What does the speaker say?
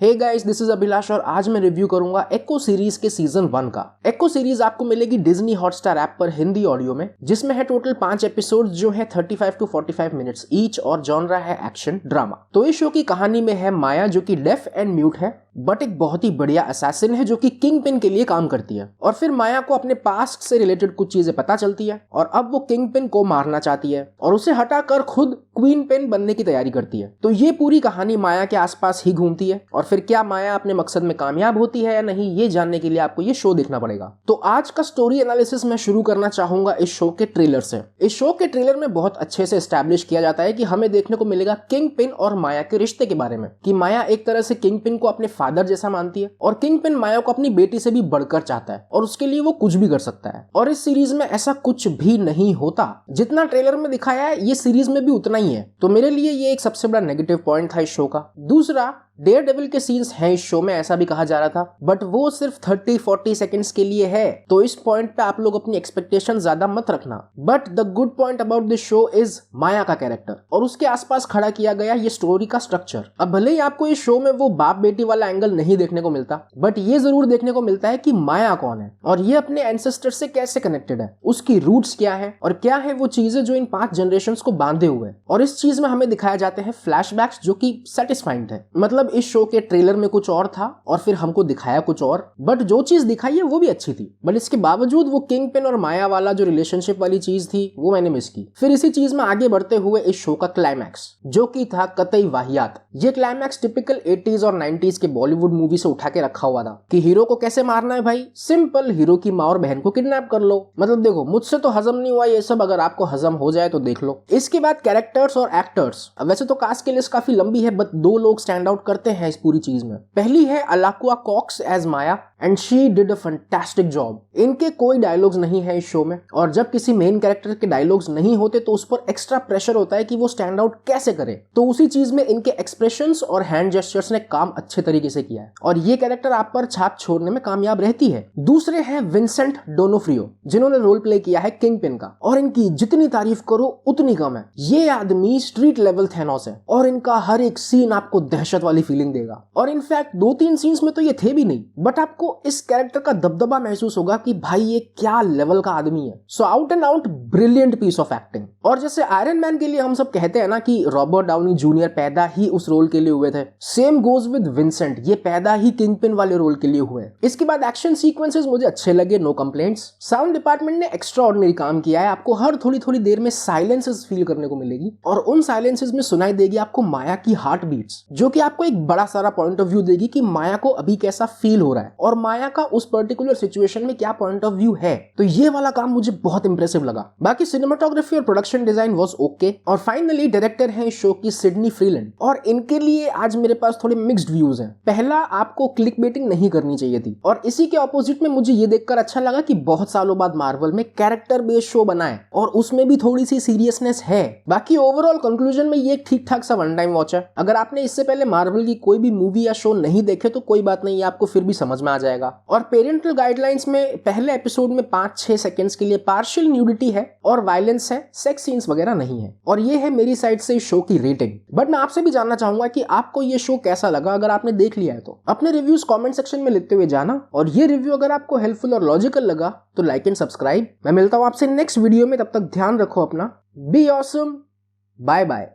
Hey guys, this is Abhilash और आज मैं रिव्यू करूंगा एको सीरीज के सीजन 1 का। एको सीरीज आपको मिलेगी डिज्नी हॉटस्टार ऐप पर हिंदी ऑडियो में, जिसमें है टोटल 5 एपिसोड जो है 35 to 45 मिनट्स ईच और जॉनरा है एक्शन ड्रामा। तो इस शो की कहानी में है माया जो कि डेफ एंड म्यूट है बट एक बहुत ही बढ़िया असैसिन है जो कि किंग पिन के लिए काम करती है। और फिर माया को अपने पास्ट से रिलेटेड कुछ चीजें पता चलती है और अब वो किंग पिन को मारना चाहती है और उसे हटाकर खुद क्वीन पिन बनने की तैयारी करती है। तो ये पूरी कहानी माया के आसपास ही घूमती है और फिर क्या माया अपने मकसद में कामयाब होती है या नहीं, ये जानने के लिए आपको ये शो देखना पड़ेगा। तो आज का स्टोरी एनालिसिस मैं शुरू करना चाहूंगा इस शो के ट्रेलर से। इस शो के ट्रेलर में बहुत अच्छे से एस्टैब्लिश किया जाता है कि हमें देखने को मिलेगा किंग पिन और माया के रिश्ते के बारे में, कि माया एक तरह से किंग पिन को अपने फादर जैसा मानती है और किंग पिन माया को अपनी बेटी से भी बढ़कर चाहता है और उसके लिए वो कुछ भी कर सकता है। और इस सीरीज में ऐसा कुछ भी नहीं होता, जितना ट्रेलर में दिखाया है ये सीरीज में भी उतना ही है। तो मेरे लिए ये एक सबसे बड़ा नेगेटिव पॉइंट था इस शो का। दूसरा, डेयर डेविल के सीन्स हैं इस शो में, ऐसा भी कहा जा रहा था, बट वो सिर्फ 30-40 सेकंड्स के लिए है। तो इस पॉइंट पे आप लोग अपनी एक्सपेक्टेशन ज्यादा मत रखना। But the good point about this show is Maya का कैरेक्टर और उसके आसपास खड़ा किया गया ये स्टोरी का स्ट्रक्चर। अब भले ही आपको इस शो में वो बाप बेटी वाला एंगल नहीं देखने को मिलता, बट ये जरूर देखने को मिलता है कि माया कौन है और ये अपने एंसेस्टर से कैसे कनेक्टेड है, उसकी रूट्स क्या है और क्या है वो चीजें जो इन 5 जनरेशंस को बांधे हुए हैं। और इस चीज में हमें दिखाए जाते हैं फ्लैशबैक्स जो कि सेटिस्फाइंग है। मतलब इस शो के ट्रेलर में कुछ और था और फिर हमको दिखाया कुछ और, बट जो चीज दिखाई है वो भी अच्छी थी, बट इसके बावजूद वो किंग पिन और माया वाला जो रिलेशनशिप वाली चीज थी वो मैंने मिस की। फिर इसी चीज में आगे बढ़ते हुए इस शो का क्लाइमैक्स जो कि था कतई वाहियात। ये क्लाइमैक्स टिपिकल 80s और 90s के बॉलीवुड मूवी से उठा के रखा हुआ था कि हीरो को कैसे मारना है भाई, सिंपल, हीरो की माँ और बहन को किडनैप कर लो। मतलब देखो, मुझसे तो हजम नहीं हुआ ये सब, अगर आपको हजम हो जाए तो देख लो। इसके बाद कैरेक्टर्स और एक्टर्स, वैसे तो कास्ट की लिस्ट काफी लंबी है बट 2 लोग स्टैंड आउट करते हैं इस पूरी चीज में। पहली है Alaqua Cox as Maya and she did a fantastic job. इनके कोई डायलॉग्स नहीं है इस शो में और जब किसी मेन कैरेक्टर के डायलॉग्स नहीं होते तो उस पर एक्स्ट्रा प्रेशर होता है कि वो स्टैंड आउट कैसे करे। तो उसी चीज में इनके एक्सप्रेशंस और हैंड जेस्चर्स ने काम अच्छे तरीके से किया है और ये कैरेक्टर आप पर छाप छोड़ने में कामयाब रहती है। दूसरे हैं विंसेंट डोनोफ्रियो, जिन्होंने रोल प्ले किया है किंग पिन का, और इनकी जितनी तारीफ करो उतनी कम है। ये आदमी स्ट्रीट लेवल थैनोस है और इनका हर एक सीन आपको दहशत वाली फीलिंग देगा। और इनफैक्ट 2-3 सीन्स में तो ये थे भी नहीं, बट आपको इस कैरेक्टर का दबदबा महसूस होगा कि भाई ये क्या लेवल का आदमी है। So out and out brilliant piece of acting. और जैसे आयरन मैन के लिए हम सब कहते हैं ना कि रॉबर्ट डाउनी जूनियर पैदा ही उस रोल के लिए हुए थे, सेम गोज विद विंसेंट, ये पैदा ही किंग पिन वाले रोल के लिए हुए। इसके बाद एक्शन सीक्वेंसेस मुझे अच्छे लगे, नो कंप्लेंट्स। साउंड डिपार्टमेंट ने एक्स्ट्रा ऑर्डिनरी काम किया है, आपको हर थोड़ी देर में साइलेंसेस फील करने को मिलेगी और उन साइलेंसेस में सुनाई देगी आपको माया की हार्ट बीट्स, जो कि आपको एक बड़ा सारा पॉइंट ऑफ व्यू देगी कि माया को अभी कैसा फील हो रहा है और माया का उस पर्टिकुलर सिचुएशन में क्या पॉइंट ऑफ व्यू है। तो ये वाला काम मुझे बहुत इंप्रेसिव लगा। बाकी सिनेमाटोग्राफी और प्रोडक्शन डिजाइन वाज ओके। और फाइनली डायरेक्टर है इस शो की सिडनी फ्रीलैंड, और इनके लिए आज मेरे पास थोड़े मिक्स्ड व्यूज हैं। पहला, आपको क्लिक बेटिंग नहीं करनी चाहिए थी और इसी के ऑपोजिट में मुझे ये देखकर अच्छा लगा कि बहुत सालों बाद मार्वल में कैरेक्टर बेस्ड शो बना है और उसमें भी थोड़ी सी सीरियसनेस है। बाकी ओवरऑल कंक्लूजन में ये ठीक ठाक सा वन टाइम वॉच है। अगर आपने इससे पहले मार्वल की कोई भी मूवी या शो नहीं देखे तो कोई बात नहीं, आपको फिर भी समझ में आ जाएगा। और पेरेंटल गाइडलाइंस में पहले एपिसोड में 5-6 सेकंड्स के लिए पार्शियल न्यूडिटी है और वायलेंस है, सेक्स सीन्स वगैरह नहीं है। और ये है मेरी साइड से इस शो की रेटिंग। बट मैं आपसे भी जानना चाहूंगा कि आपको ये शो कैसा लगा। अगर आपने देख लिया है तो अपने रिव्यूज कमेंट सेक्शन में लिखते हुए जाना, और ये रिव्यू अगर आपको हेल्पफुल और लॉजिकल लगा तो लाइक एंड सब्सक्राइब। मैं मिलता हूं आपसे नेक्स्ट वीडियो में, तब तक ध्यान रखो अपना। Be awesome, bye bye.